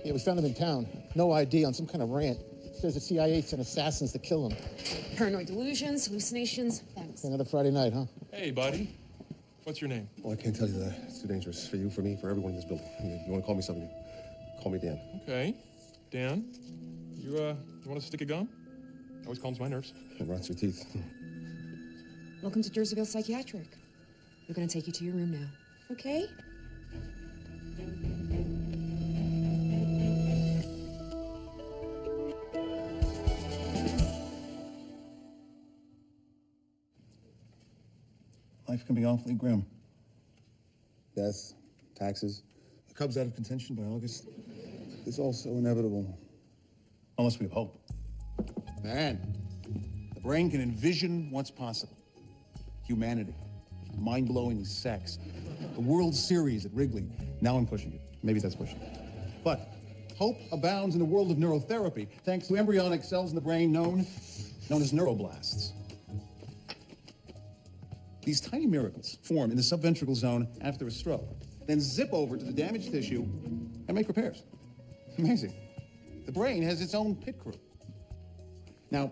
Yeah, we found him in town. No ID, on some kind of rant. Says the CIA sent assassins to kill him. Paranoid delusions, hallucinations. Thanks. Another Friday night, huh? Hey, buddy. What's your name? Well, I can't tell you that. It's too dangerous for you, for me, for everyone in this building. You want to call me something? Call me Dan. Okay. Dan, you want us to stick a gum? Always calms my nerves. It rots your teeth. Welcome to Jerseyville Psychiatric. We're gonna take you to your room now. Okay? Life can be awfully grim. Death, taxes. The Cubs out of contention by August. It's all so inevitable. Unless we have hope. Man, the brain can envision what's possible. Humanity, mind-blowing sex, the World Series at Wrigley. Now I'm pushing it. Maybe that's pushing it. But hope abounds in the world of neurotherapy, thanks to embryonic cells in the brain known as neuroblasts. These tiny miracles form in the subventricle zone after a stroke, then zip over to the damaged tissue and make repairs. Amazing. The brain has its own pit crew. Now,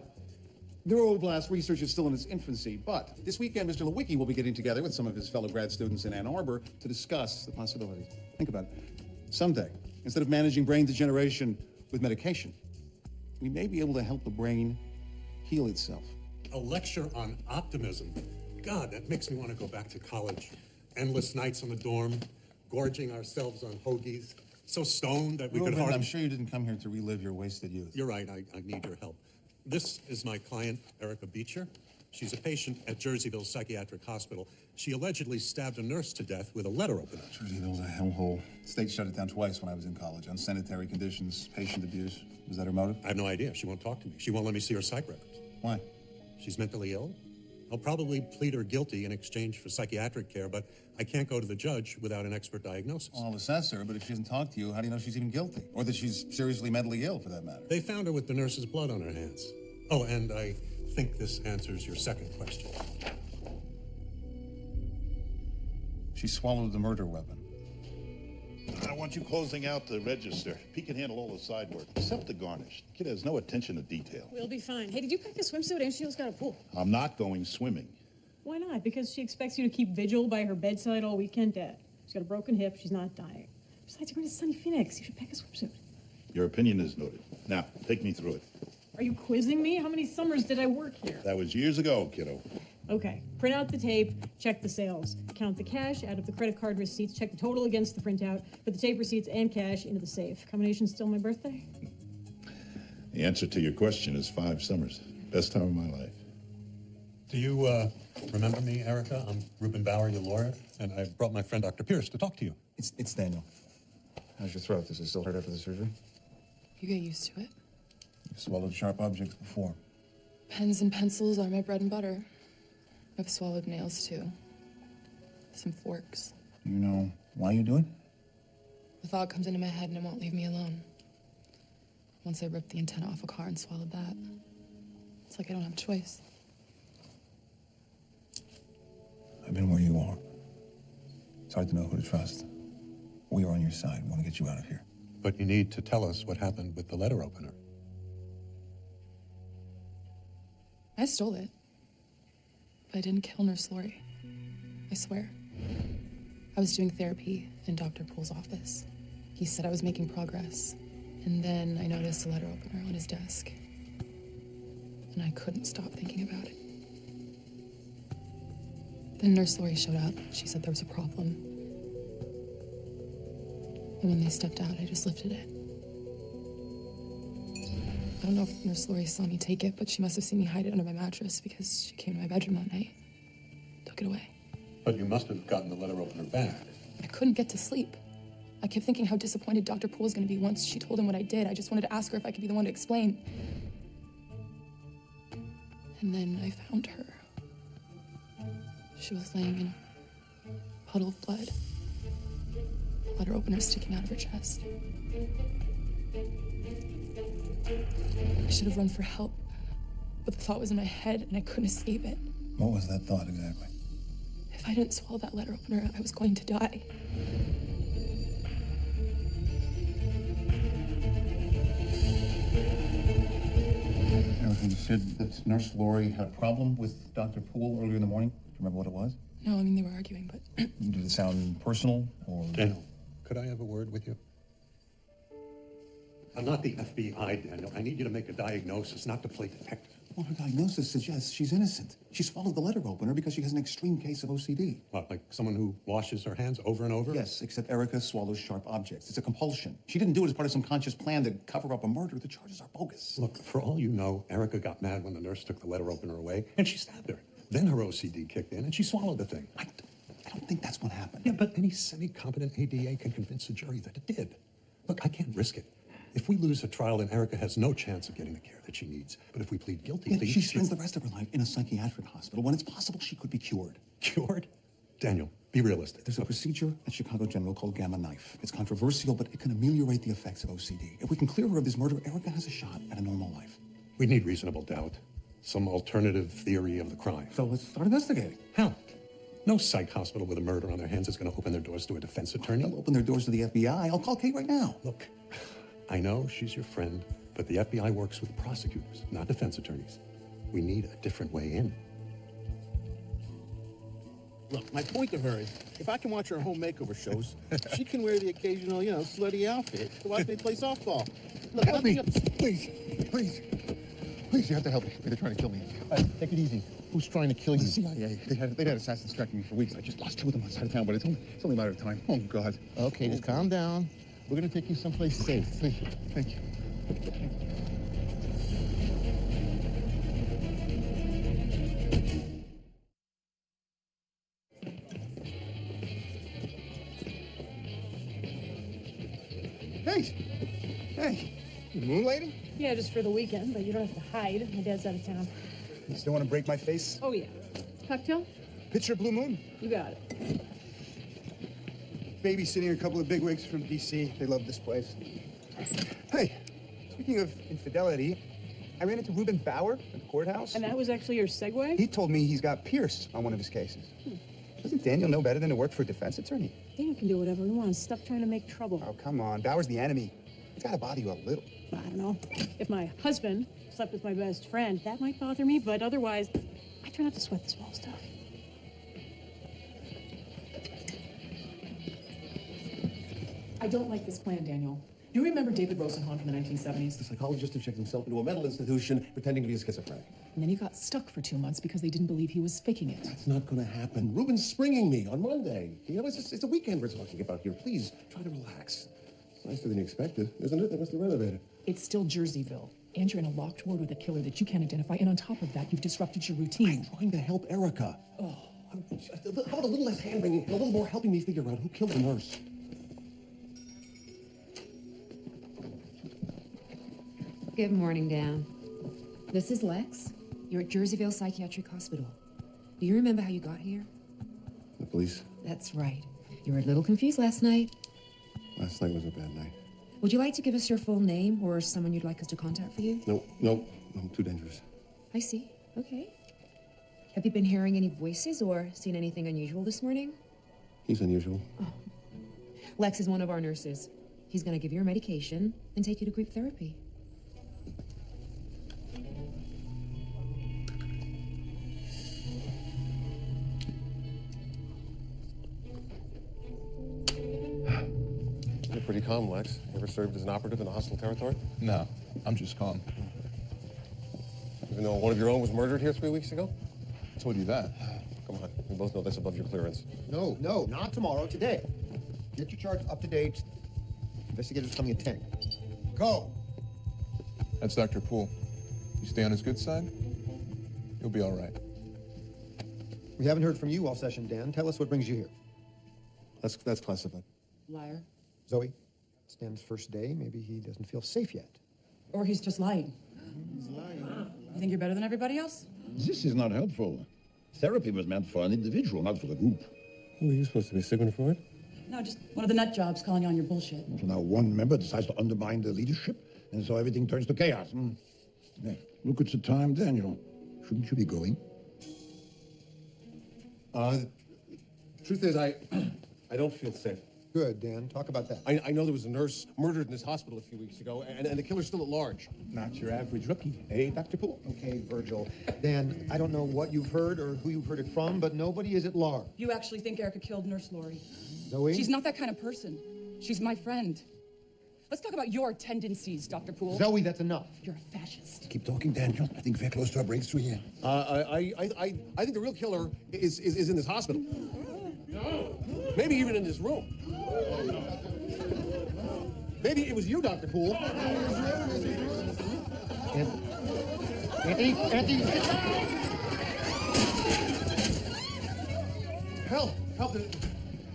neuroblast research is still in its infancy, but this weekend, Mr. Lewicki will be getting together with some of his fellow grad students in Ann Arbor to discuss the possibilities. Think about it. Someday, instead of managing brain degeneration with medication, we may be able to help the brain heal itself. A lecture on optimism. God, that makes me want to go back to college. Endless nights on the dorm, gorging ourselves on hoagies, so stoned that we could hardly... I'm sure you didn't come here to relive your wasted youth. You're right, I need your help. This is my client, Erica Beecher. She's a patient at Jerseyville Psychiatric Hospital. She allegedly stabbed a nurse to death with a letter opener. Jerseyville's a hellhole. The state shut it down twice when I was in college. Unsanitary conditions, patient abuse. Was that her motive? I have no idea. She won't talk to me. She won't let me see her psych records. Why? She's mentally ill. I'll probably plead her guilty in exchange for psychiatric care, but I can't go to the judge without an expert diagnosis. Well, I'll assess her, but if she doesn't talk to you, how do you know she's even guilty? Or that she's seriously mentally ill, for that matter? They found her with the nurse's blood on her hands. Oh, and I think this answers your second question. She swallowed the murder weapon. I want you closing out the register. He can handle all the side work, except the garnish. Kid has no attention to detail. We'll be fine. Hey, did you pack a swimsuit? Aunt Sheila's got a pool. I'm not going swimming. Why not? Because she expects you to keep vigil by her bedside all weekend, Dad. She's got a broken hip. She's not dying. Besides, you're in sunny Phoenix. You should pack a swimsuit. Your opinion is noted. Now, take me through it. Are you quizzing me? How many summers did I work here? That was years ago, kiddo. Okay. Print out the tape, check the sales, count the cash, add up the credit card receipts, check the total against the printout, put the tape receipts and cash into the safe. Combination still my birthday? The answer to your question is 5 summers. Best time of my life. Do you remember me, Erica? I'm Reuben Bauer, your lawyer, and I brought my friend Dr. Pierce to talk to you. It's Daniel. How's your throat? Does it still hurt after the surgery? You get used to it. You've swallowed sharp objects before. Pens and pencils are my bread and butter. I've swallowed nails, too. Some forks. You know why you do it? The thought comes into my head and it won't leave me alone. Once I ripped the antenna off a car and swallowed that, it's like I don't have a choice. I've been where you are. It's hard to know who to trust. We are on your side. We want to get you out of here. But you need to tell us what happened with the letter opener. I stole it. But I didn't kill Nurse Lori. I swear. I was doing therapy in Dr. Poole's office. He said I was making progress. And then I noticed a letter opener on his desk. And I couldn't stop thinking about it. Then Nurse Lori showed up. She said there was a problem. And when they stepped out, I just lifted it. I don't know if Nurse Lori saw me take it, but she must have seen me hide it under my mattress because she came to my bedroom that night, took it away. But you must have gotten the letter opener back. I couldn't get to sleep. I kept thinking how disappointed Dr. Poole was going to be once she told him what I did. I just wanted to ask her if I could be the one to explain. And then I found her. She was laying in a puddle of blood. The letter opener sticking out of her chest. I should have run for help, but the thought was in my head and I couldn't escape it. What was that thought exactly? If I didn't swallow that letter opener, I was going to die. said that Nurse Lori had a problem with Dr. Poole earlier in the morning. Do you remember what it was? No, I mean, they were arguing, but Did it sound personal or... Daniel, could I have a word with you? I'm not the FBI, Daniel. I need you to make a diagnosis, not to play detective. Well, her diagnosis suggests she's innocent. She swallowed the letter opener because she has an extreme case of OCD. What, like someone who washes her hands over and over? Yes, except Erica swallows sharp objects. It's a compulsion. She didn't do it as part of some conscious plan to cover up a murder. The charges are bogus. Look, for all you know, Erica got mad when the nurse took the letter opener away, and she stabbed her. Then her OCD kicked in, and she swallowed the thing. I don't think that's what happened. Yeah, but any semi-competent ADA can convince a jury that it did. Look, I can't risk it. If we lose a trial, then Erica has no chance of getting the care that she needs. But if we plead guilty... Yeah, she spends the rest of her life in a psychiatric hospital when it's possible she could be cured. Cured? Daniel, be realistic. There's a procedure at Chicago General called Gamma Knife. It's controversial, but it can ameliorate the effects of OCD. If we can clear her of this murder, Erica has a shot at a normal life. We need reasonable doubt. Some alternative theory of the crime. So let's start investigating. How? No psych hospital with a murder on their hands is going to open their doors to a defense attorney. They'll open their doors to the FBI. I'll call Kate right now. Look, I know she's your friend, but the FBI works with prosecutors, not defense attorneys. We need a different way in. Look, my point to her is, if I can watch her home makeover shows, she can wear the occasional, slutty outfit to watch me play softball. Look, Help me, please, please. Please, you have to help me. They're trying to kill me. Take it easy. Who's trying to kill you? The CIA. They had assassins tracking me for weeks. I just lost 2 of them outside of town, but it's only a matter of time. Oh, God. Okay, just calm down. We're gonna take you someplace safe. Thank you. Thank you. Hey, you moonlighting? Yeah, just for the weekend, but you don't have to hide. My dad's out of town. You still want to break my face? Oh, yeah. Cocktail? Picture Blue Moon. You got it. Babysitting a couple of bigwigs from D.C. They love this place. Hey, speaking of infidelity, I ran into Reuben Bauer at the courthouse. And that was actually your segue? He told me he's got Pierce on one of his cases. Doesn't Daniel know better than to work for a defense attorney? Daniel can do whatever he wants. Stop trying to make trouble. Oh, come on. Bauer's the enemy. It's got to bother you a little. I don't know. If my husband slept with my best friend, that might bother me, but otherwise, I try not to sweat the small stuff. I don't like this plan, Daniel. You remember David Rosenhan from the 1970s? The psychologist who checked himself into a mental institution pretending to be a schizophrenic. And then he got stuck for 2 months because they didn't believe he was faking it. That's not going to happen. Ruben's springing me on Monday. It's a weekend we're talking about here. Please, try to relax. It's nicer than you expected, isn't it? They must have renovated. It's still Jerseyville. And you're in a locked ward with a killer that you can't identify. And on top of that, you've disrupted your routine. I'm trying to help Erica. Oh. How about a little less hand-wringing and a little more helping me figure out who killed the nurse? Good morning, Dan. This is Lex. You're at Jerseyville Psychiatric Hospital. Do you remember how you got here? The police? That's right. You were a little confused last night. Last night was a bad night. Would you like to give us your full name or someone you'd like us to contact for you? No, too dangerous. I see. Okay. Have you been hearing any voices or seen anything unusual this morning? He's unusual. Oh. Lex is one of our nurses. He's going to give you your medication and take you to group therapy. You're pretty calm, Lex. You ever served as an operative in a hostile territory? No, I'm just calm. Even though one of your own was murdered here 3 weeks ago? I told you that. Come on, we both know that's above your clearance. No, not tomorrow, today. Get your charts up to date. Investigators coming at 10. Go! That's Dr. Poole. You stay on his good side, you'll be all right. We haven't heard from you all session, Dan. Tell us what brings you here. That's classified. Liar. Zoe, it's Dan's first day. Maybe he doesn't feel safe yet. Or he's just lying. He's lying. You think you're better than everybody else? This is not helpful. Therapy was meant for an individual, not for a group. Who are you supposed to be, Sigmund Freud? No, just one of the nut jobs calling you on your bullshit. So now one member decides to undermine the leadership, and so everything turns to chaos. Hey, look, it's the time, Daniel. Shouldn't you be going? Truth is, I don't feel safe. Good, Dan. Talk about that. I know there was a nurse murdered in this hospital a few weeks ago, and the killer's still at large. Not your average rookie, eh, Dr. Poole? Okay, Virgil. Dan, I don't know what you've heard or who you've heard it from, but nobody is at large. You actually think Erica killed Nurse Lori? Zoe? She's not that kind of person. She's my friend. Let's talk about your tendencies, Dr. Poole. Zoe, that's enough. You're a fascist. Keep talking, Daniel. I think we're close to a breakthrough here. I think the real killer is in this hospital. Maybe even in this room. Maybe it was you, Dr. Poole. Anthony, Help! Help! The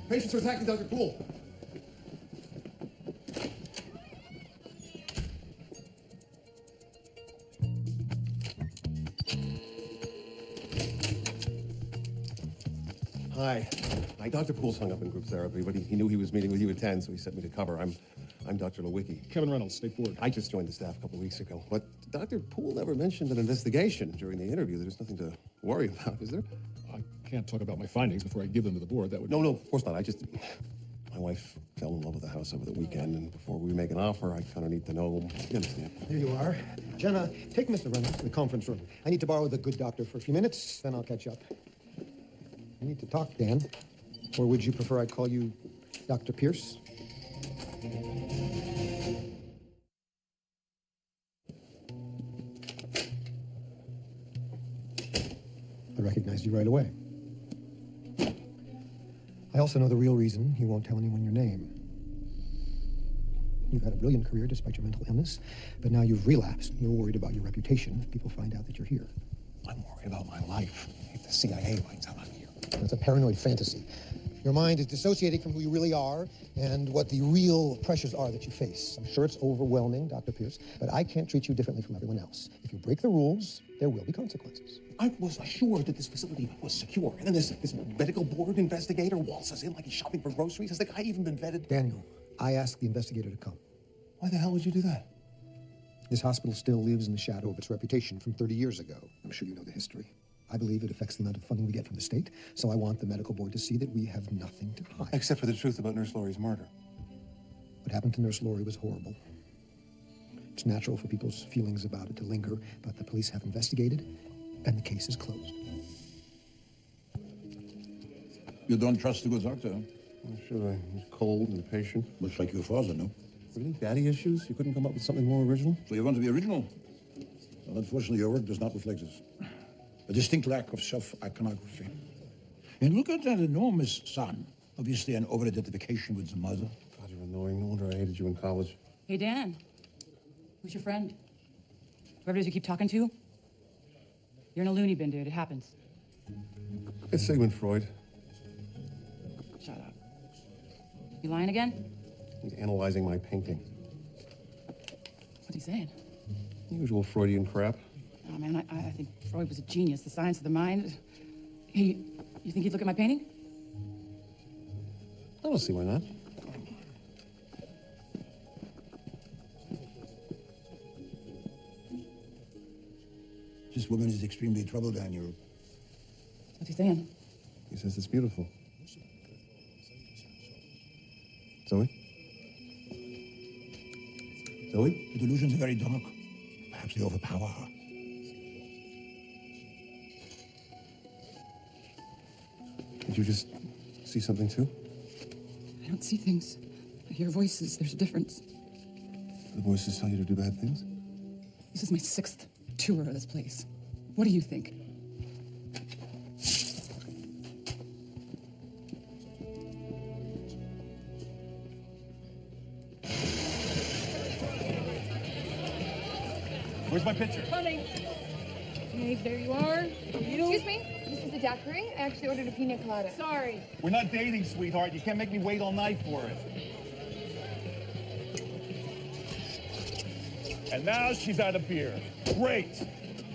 patients are attacking Dr. Poole. Hi. Dr. Poole's hung up in group therapy, but he knew he was meeting with you at 10, so he sent me to cover. I'm Dr. Lewicki. Kevin Reynolds, State Board. I just joined the staff a couple of weeks ago, but Dr. Poole never mentioned an investigation during the interview. There's nothing to worry about, is there? I can't talk about my findings before I give them to the board. That would No, of course not. My wife fell in love with the house over the weekend, and before we make an offer, I kind of need to know. You understand? here you are. Jenna, take Mr. Reynolds to the conference room. I need to borrow the good doctor for a few minutes, then I'll catch up. We need to talk, Dan. Or would you prefer I call you Dr. Pierce? I recognized you right away. I also know the real reason you won't tell anyone your name. You've had a brilliant career despite your mental illness, but now you've relapsed. You're worried about your reputation if people find out that you're here. I'm worried about my life. If the CIA finds out I'm here. That's a paranoid fantasy. Your mind is dissociating from who you really are and what the real pressures are that you face. I'm sure it's overwhelming, Dr. Pierce, but I can't treat you differently from everyone else. If you break the rules, there will be consequences. I was assured that this facility was secure. And then this medical board investigator waltzes us in like he's shopping for groceries. Has the guy even been vetted? Daniel, I asked the investigator to come. Why the hell would you do that? This hospital still lives in the shadow of its reputation from 30 years ago. I'm sure you know the history. I believe it affects the amount of funding we get from the state, so I want the medical board to see that we have nothing to hide. Except for the truth about Nurse Lori's murder. What happened to Nurse Lori was horrible. It's natural for people's feelings about it to linger, but the police have investigated, and the case is closed. You don't trust the good doctor? Well, sure, he's cold and patient. Looks like your father, no? Really? Daddy issues? You couldn't come up with something more original? So you want to be original? Well, unfortunately, your work does not reflect this. A distinct lack of self-iconography. And look at that enormous son. Obviously an over-identification with the mother. God, you're annoying. No wonder I hated you in college. Hey, Dan. Who's your friend? Whoever it is you keep talking to? You're in a loony bin, dude. It happens. It's Sigmund Freud. Shut up. You lying again? He's analyzing my painting. What's he saying? Usual Freudian crap. Oh, man, I think Freud was a genius. The science of the mind. Hey, you think he'd look at my painting? I don't see why not. This woman is extremely troubled, Daniel. What's he saying? He says it's beautiful. Zoe? Zoe? The delusions are very dark. Perhaps they overpower her. Did you just see something too? I don't see things. I hear voices. There's a difference. The voices tell you to do bad things? This is my 6th tour of this place. What do you think? Where's my picture? Coming. Hey, there you are. You. Excuse me, this is the daiquiri. I actually ordered a pina colada. Sorry. We're not dating, sweetheart. You can't make me wait all night for it. And now she's out of beer. Great.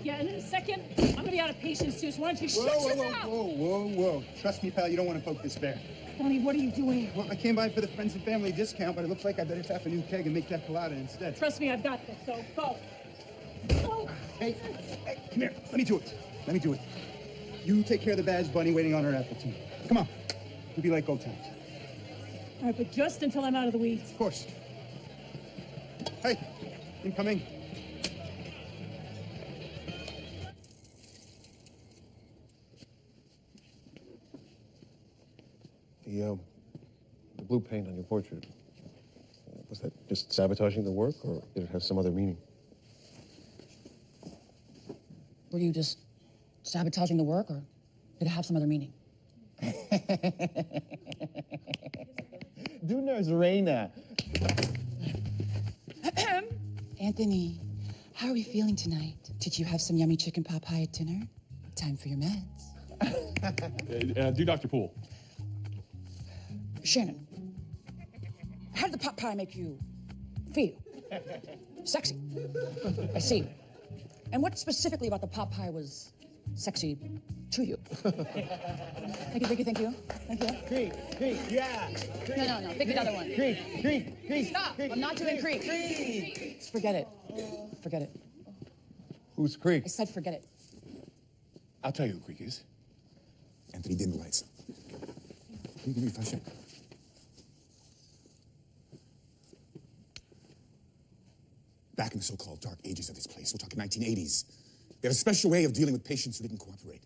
Yeah, and in a second, I'm gonna be out of patience too, so why don't you shut your mouth? Whoa. Trust me, pal, you don't want to poke this bear. Tony, what are you doing? Well, I came by for the friends and family discount, but it looks like I better tap a new keg and make that colada instead. Trust me, I've got this, so go. Oh. Hey, come here. Let me do it. You take care of the badge bunny waiting on her apple tea. Come on. We'll be like old times. All right, but just until I'm out of the weeds. Of course. Hey, incoming. The blue paint on your portrait, was that just sabotaging the work, or did it have some other meaning? Were you just sabotaging the work, or did it have some other meaning? Du knows Reina. Anthony, how are we feeling tonight? Did you have some yummy chicken pot pie at dinner? Time for your meds. Do Dr. Poole. Shannon, how did the pot pie make you feel? Sexy. I see. And what specifically about the pot pie was sexy to you? Thank you, thank you. Creek, yeah. No. Pick another one. Creek. Stop. I'm not doing Creek. Just forget it. Forget it. Who's Creek? I said forget it. I'll tell you who Creek is. Anthony, dim the lights. Can you give me a flashlight? Back in the so-called dark ages of this place, we're talking 1980s, they had a special way of dealing with patients who didn't cooperate.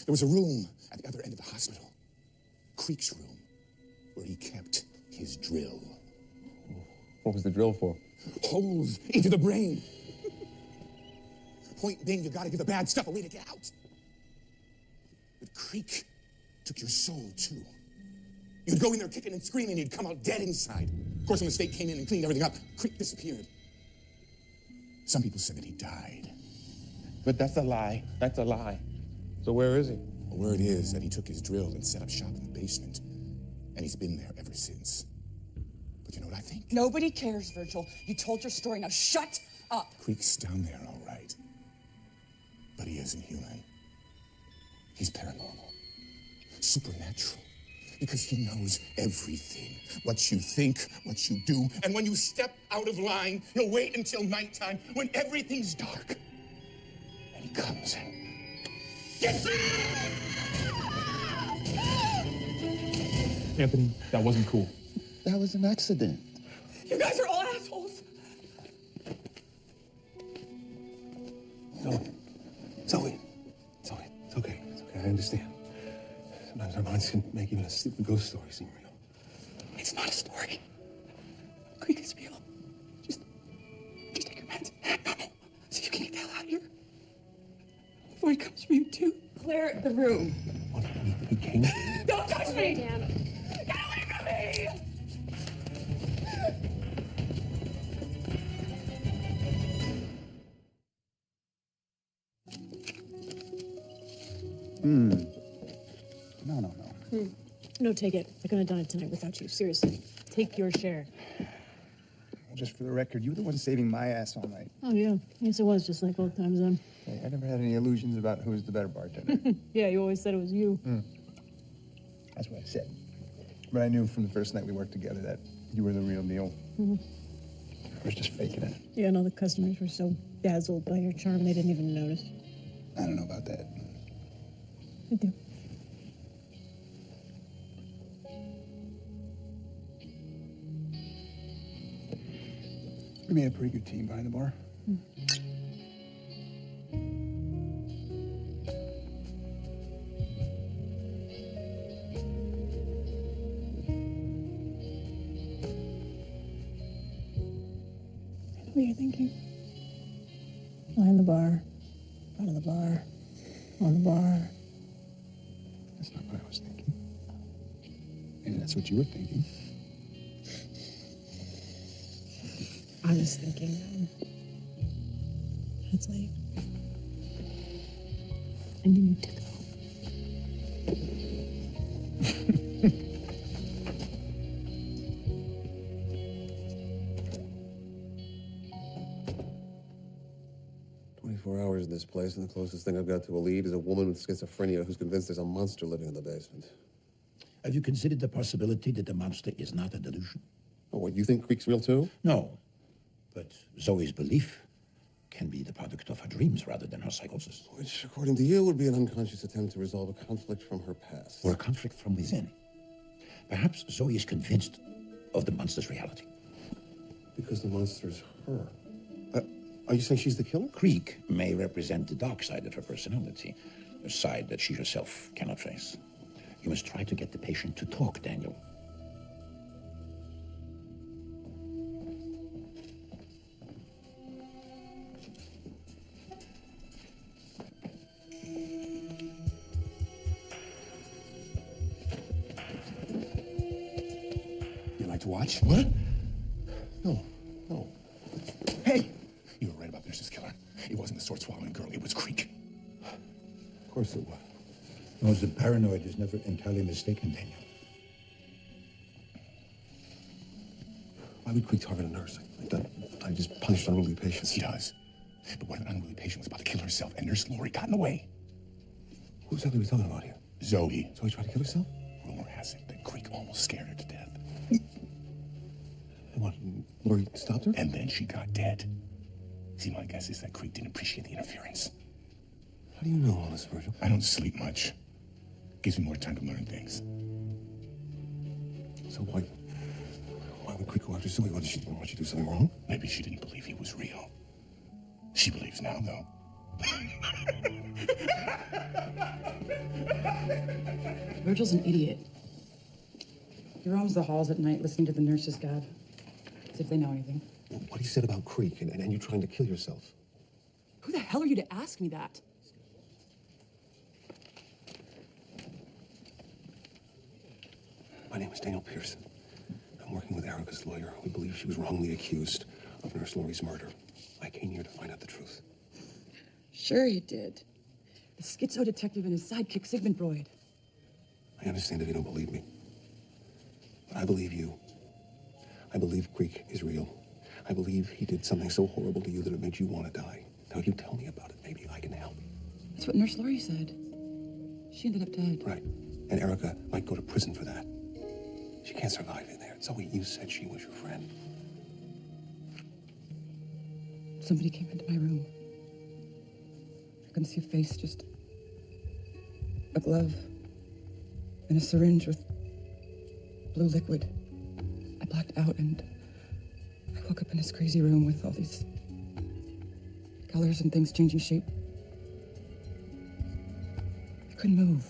There was a room at the other end of the hospital, Creek's room, where he kept his drill. What was the drill for? Holes into the brain. Point being, you gotta give the bad stuff a way to get out. But Creek took your soul, too. You'd go in there kicking and screaming, you'd come out dead inside. Of course, when the state came in and cleaned everything up, Creek disappeared. Some people said that he died. But that's a lie. That's a lie. So where is he? The word is that he took his drill and set up shop in the basement. And he's been there ever since. But you know what I think? Nobody cares, Virgil. You told your story. Now shut up. Creek's down there, all right. But he isn't human. He's paranormal. Supernatural. Because he knows everything. What you think, what you do. And when you step out of line, he'll wait until nighttime when everything's dark. And he comes and gets it! Anthony, that wasn't cool. That was an accident. You guys are all assholes. Zoe, it's okay. I understand. Sometimes our minds can make even a stupid ghost story seem real. It's not a story. Creek is real. Just take your meds. No. So you can get the hell out of here. Before he comes for you, too. Clear the room. He came. Don't touch me! Dan. Get away from me! No. No, take it. I'm gonna die tonight without you. Seriously. Take your share. Just for the record, you were the one saving my ass all night. Oh, yeah. Yes, it was, just like old times then. Hey, I never had any illusions about who was the better bartender. Yeah, you always said it was you. That's what I said. But I knew from the first night we worked together that you were the real deal. I was just faking it. Yeah, and all the customers were so dazzled by your charm, they didn't even notice. I don't know about that. I do. We made a pretty good team behind the bar. What you're thinking? Behind the bar, front of the bar, on the bar. That's not what I was thinking. Maybe that's what you were thinking. I was thinking, it's late. And you need to go. 24 hours in this place, and the closest thing I've got to a lead is a woman with schizophrenia who's convinced there's a monster living in the basement. Have you considered the possibility that the monster is not a delusion? Oh, what, you think Creek's real too? No. But Zoe's belief can be the product of her dreams rather than her psychosis. Which, according to you, would be an unconscious attempt to resolve a conflict from her past. Or a conflict from within. Perhaps Zoe is convinced of the monster's reality. Because the monster's her. Are you saying she's the killer? Creek may represent the dark side of her personality, a side that she herself cannot face. You must try to get the patient to talk, Daniel. You like to watch? What? No. Hey! You were right about Nurse's killer. It wasn't the sword-swallowing girl. It was Creek. Of course it was. No, the paranoid is never entirely mistaken, Daniel. Why would Creek target a nurse? I just punished unruly patients. He does. But what if an unruly patient was about to kill herself and Nurse Lori got in the way? Who exactly are we talking about here? Zoe. Zoe tried to kill herself? Rumor has it that Creek almost scared her to death. And what, Lori stopped her? And then she got dead. See, my guess is that Creek didn't appreciate the interference. How do you know all this, Virgil? I don't sleep much. Gives me more time to learn things. So why would Creek go after Zoe? What, did she do something wrong? Maybe she didn't believe he was real. She believes now, though. Virgil's an idiot. He roams the halls at night listening to the nurses gab, as if they know anything. What he said about Creek and you trying to kill yourself. Who the hell are you to ask me that? My name is Daniel Pearson. I'm working with Erica's lawyer. We believe she was wrongly accused of Nurse Lori's murder. I came here to find out the truth. Sure you did. The schizo detective and his sidekick, Sigmund Freud. I understand if you don't believe me. But I believe you. I believe Creek is real. I believe he did something so horrible to you that it made you want to die. Now, you tell me about it. Maybe I can help. That's what Nurse Lori said. She ended up dead. Right. And Erica might go to prison for that. She can't survive in there. Zoe, you said she was your friend. Somebody came into my room. I couldn't see a face, just a glove and a syringe with blue liquid. I blacked out and I woke up in this crazy room with all these colors and things changing shape. I couldn't move.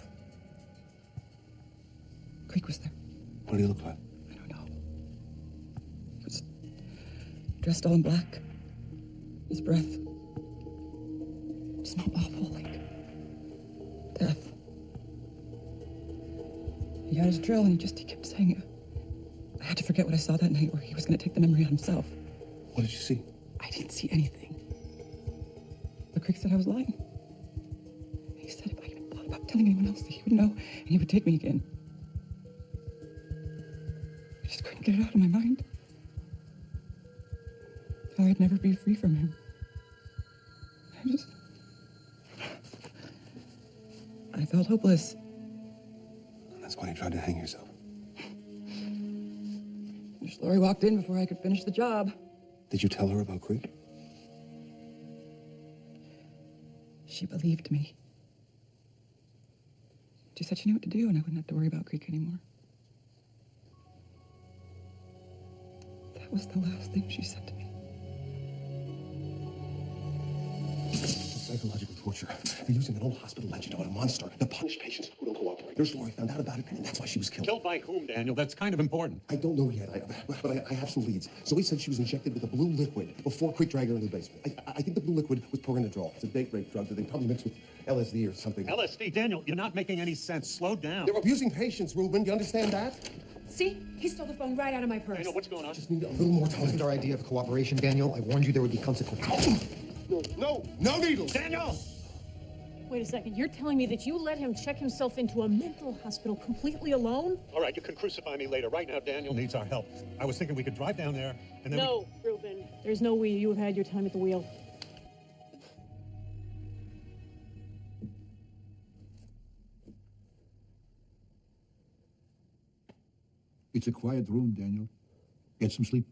Creek was there. What do you look like? I don't know. He was dressed all in black. His breath smelled awful, like death. He had his drill and he kept saying it. I had to forget what I saw that night where he was going to take the memory on himself. What did you see? I didn't see anything. But Creek said I was lying. He said if I even thought about telling anyone else, that he would know and he would take me again. I just couldn't get it out of my mind. How I'd never be free from him. I felt hopeless. That's why you tried to hang yourself. Nurse Lori walked in before I could finish the job. Did you tell her about Creek? She believed me. She said she knew what to do and I wouldn't have to worry about Creek anymore. That was the last thing she said to me. Psychological torture. They're using an old hospital legend about a monster to punish patients who don't cooperate. Nurse Lori found out about it, and that's why she was killed. Killed by whom, Daniel? That's kind of important. I don't know yet, but I have some leads. Zoe said she was injected with a blue liquid before Creek dragged her into the basement. I think the blue liquid was Perinadrol. It's a date rape drug that they probably mixed with LSD or something. LSD, Daniel, you're not making any sense. Slow down. They're abusing patients, Ruben. You understand that? See? He stole the phone right out of my purse. Daniel, what's going on? Just need a little more time. Wasn't our idea of cooperation, Daniel? I warned you there would be consequences. No needles! Daniel! Wait a second. You're telling me that you let him check himself into a mental hospital completely alone? All right, you can crucify me later. Right now, Daniel needs our help. I was thinking we could drive down there and then No, Reuben. There's no we. You have had your time at the wheel. It's a quiet room, Daniel. Get some sleep.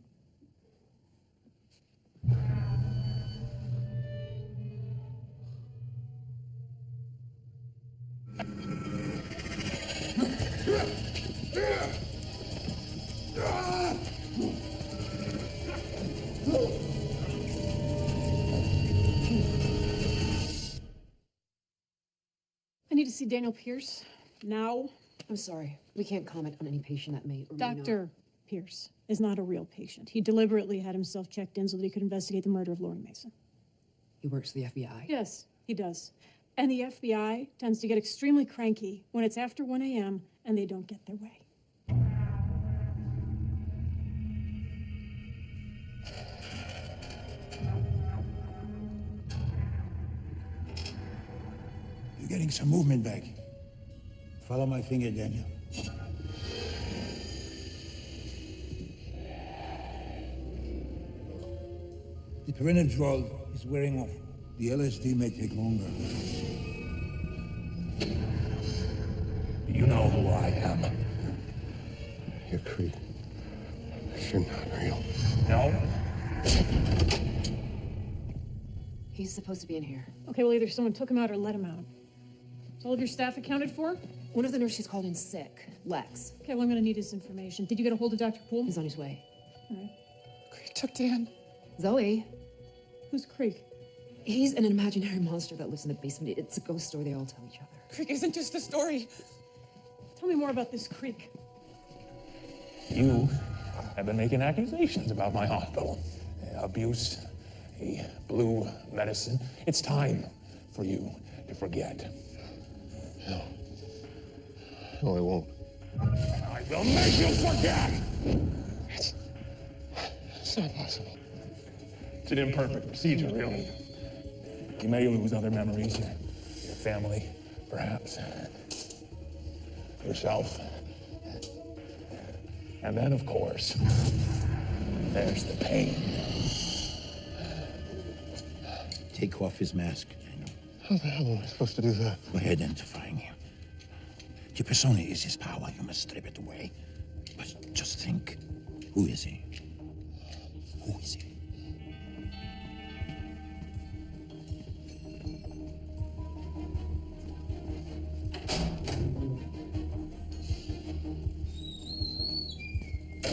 see Daniel Pierce now. I'm sorry. We can't comment on any patient that may or may not. Dr. Pierce is not a real patient. He deliberately had himself checked in so that he could investigate the murder of Lori Mason. He works for the FBI? Yes, he does. And the FBI tends to get extremely cranky when it's after 1 a.m. and they don't get their way. You're getting some movement back. Follow my finger, Daniel. The Perinadrol is wearing off. The LSD may take longer. You know who I am. You're Creed. You're not real. No? He's supposed to be in here. Okay, well, either someone took him out or let him out. Is all of your staff accounted for? One of the nurses called in sick, Lex. Okay, well, I'm gonna need his information. Did you get a hold of Dr. Poole? He's on his way. All right. Creek took Dan. Zoe. Who's Creek? He's an imaginary monster that lives in the basement. It's a ghost story they all tell each other. Creek isn't just a story. Tell me more about this Creek. You have been making accusations about my hospital. Abuse, a blue medicine. It's time for you to forget. No. No, I won't. I will make you forget! It's not possible. It's an imperfect procedure, really. You may lose other memories, your family, perhaps, yourself. And then, of course, there's the pain. Take off his mask, Daniel. How the hell am I supposed to do that? We're identifying him. Your persona is his power. You must strip it away. But just think, who is he? Who is he?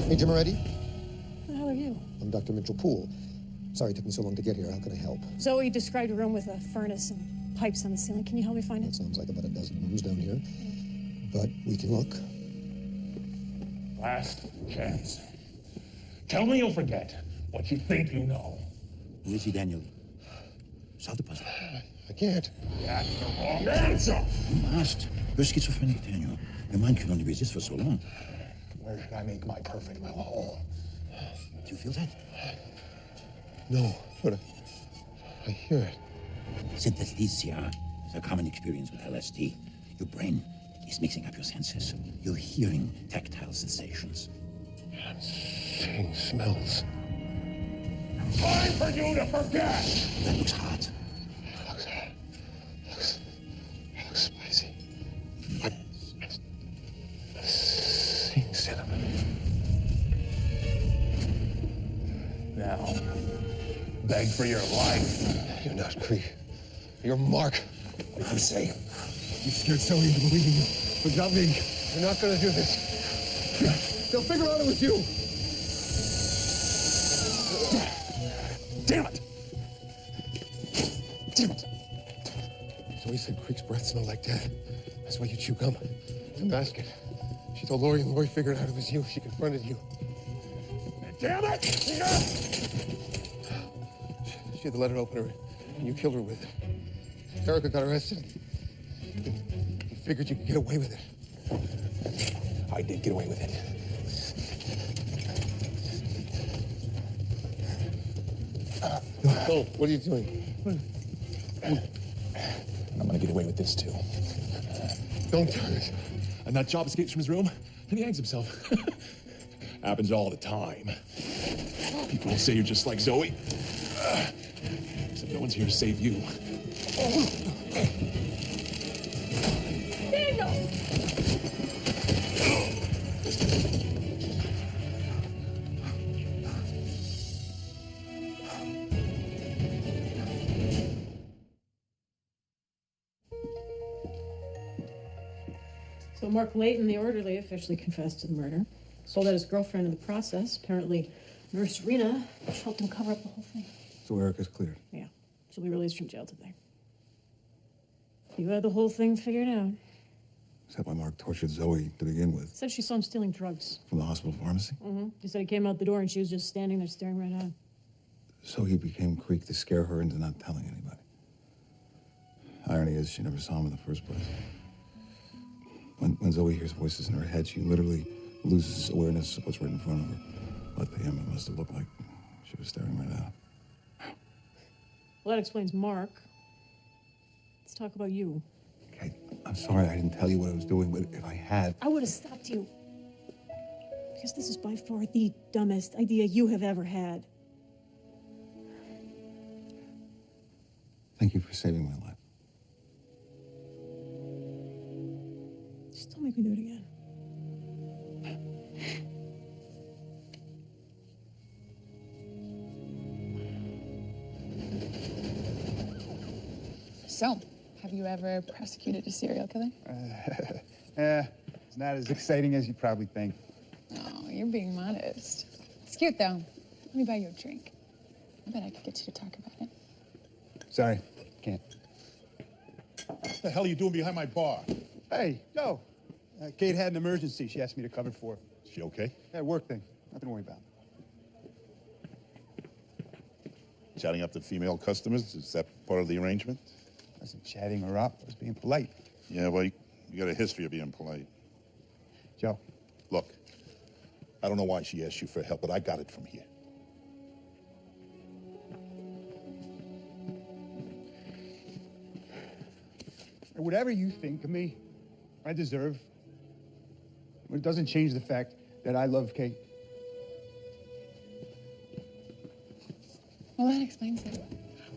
Major Moretti? Who the hell are you? I'm Dr. Mitchell Poole. Sorry it took me so long to get here. How can I help? Zoe described a room with a furnace and pipes on the ceiling. Can you help me find it? It sounds like about a dozen rooms down here. But we can look. Last chance. Tell me you'll forget what you think you know. Who is he, Daniel? Solve the puzzle. I can't. That's the wrong answer. You must. You're schizophrenic, Daniel. Your mind can only resist for so long. Where should I make my perfect little home? Do you feel that? No, but I hear it. Synesthesia is a common experience with LSD. Your brain is mixing up your senses. You're hearing tactile sensations. I'm seeing smells. Time for you to forget! That looks hot. It looks hot. It looks spicy. I'm seeing cinnamon. Now, beg for your life. You're not Creek. You're Mark. What did you say? You scared Zoe into believing you, but not me. You're not gonna do this. They'll figure out it was you. Damn it! Damn it! Zoe said Creek's breath smelled like death. That's why you chew gum. To mask it. She told Lori, and Lori figured out it was you. She confronted you. Damn it! She had the letter opener, and you killed her with it. Erica got arrested. You figured you could get away with it. I did get away with it. No, what are you doing? I'm gonna get away with this, too. Don't turn it. And that job escapes from his room, and he hangs himself. Happens all the time. People will say you're just like Zoe. Except no one's here to save you. Daniel! So Mark Layton, the orderly, officially confessed to the murder. Sold out his girlfriend in the process. Apparently, Nurse Rena helped him cover up the whole thing. So Erica's cleared. Yeah. She'll be released from jail today. You had the whole thing figured out. Except why Mark tortured Zoe to begin with. Said she saw him stealing drugs. From the hospital pharmacy? Mm-hmm. He said he came out the door and she was just standing there staring right at him. So he became Creek to scare her into not telling anybody. Irony is, she never saw him in the first place. When Zoe hears voices in her head, she literally loses awareness of what's right in front of her. But to him, it must have looked like she was staring right at him. Well, that explains Mark. Let's talk about you. Kate, I'm sorry I didn't tell you what I was doing, but if I had... I would have stopped you. Because this is by far the dumbest idea you have ever had. Thank you for saving my life. Just don't make me do it again. So, have you ever prosecuted a serial killer? It's not as exciting as you probably think. Oh, you're being modest. It's cute, though. Let me buy you a drink. I bet I could get you to talk about it. Sorry, can't. What the hell are you doing behind my bar? Hey, Joe. Kate had an emergency she asked me to cover for her. Is she okay? Yeah, work thing. Nothing to worry about. Chatting up the female customers, is that part of the arrangement? I wasn't chatting her up. I was being polite. Yeah, well, you got a history of being polite. Joe. Look, I don't know why she asked you for help, but I got it from here. Whatever you think of me, I deserve. It doesn't change the fact that I love Kate. Well, that explains it.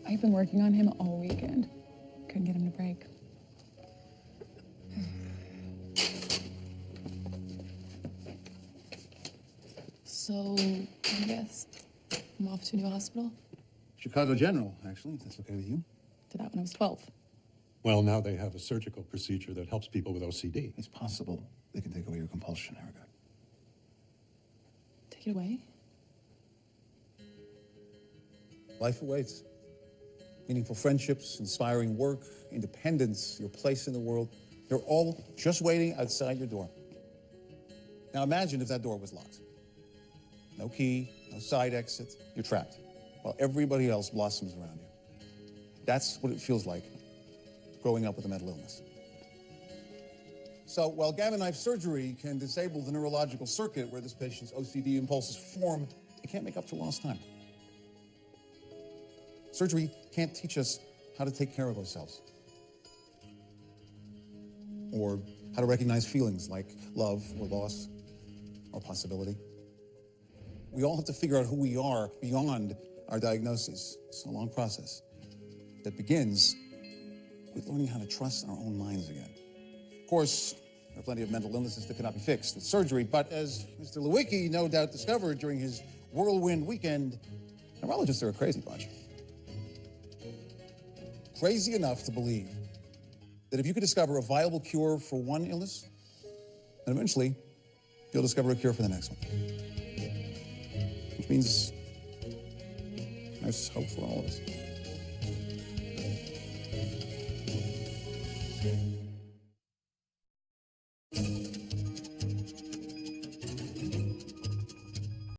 I've been working on him all weekend. Couldn't get him to break. So, I guess I'm off to a new hospital. Chicago General, actually, if that's okay with you. Did that when I was 12. Well, now they have a surgical procedure that helps people with OCD. It's possible they can take away your compulsion, Erica. Take it away? Life awaits. Meaningful friendships, inspiring work, independence, your place in the world. They're all just waiting outside your door. Now imagine if that door was locked. No key, no side exit. You're trapped while everybody else blossoms around you. That's what it feels like growing up with a mental illness. So while gamma knife surgery can disable the neurological circuit where this patient's OCD impulses form, it can't make up for lost time. Surgery can't teach us how to take care of ourselves, or how to recognize feelings like love or loss or possibility. We all have to figure out who we are beyond our diagnosis. It's a long process that begins with learning how to trust our own minds again. Of course, there are plenty of mental illnesses that cannot be fixed with surgery, but as Mr. Lewicki no doubt discovered during his whirlwind weekend, neurologists are a crazy bunch. Crazy enough to believe that if you could discover a viable cure for one illness, then eventually you'll discover a cure for the next one. Which means there's hope for all of us.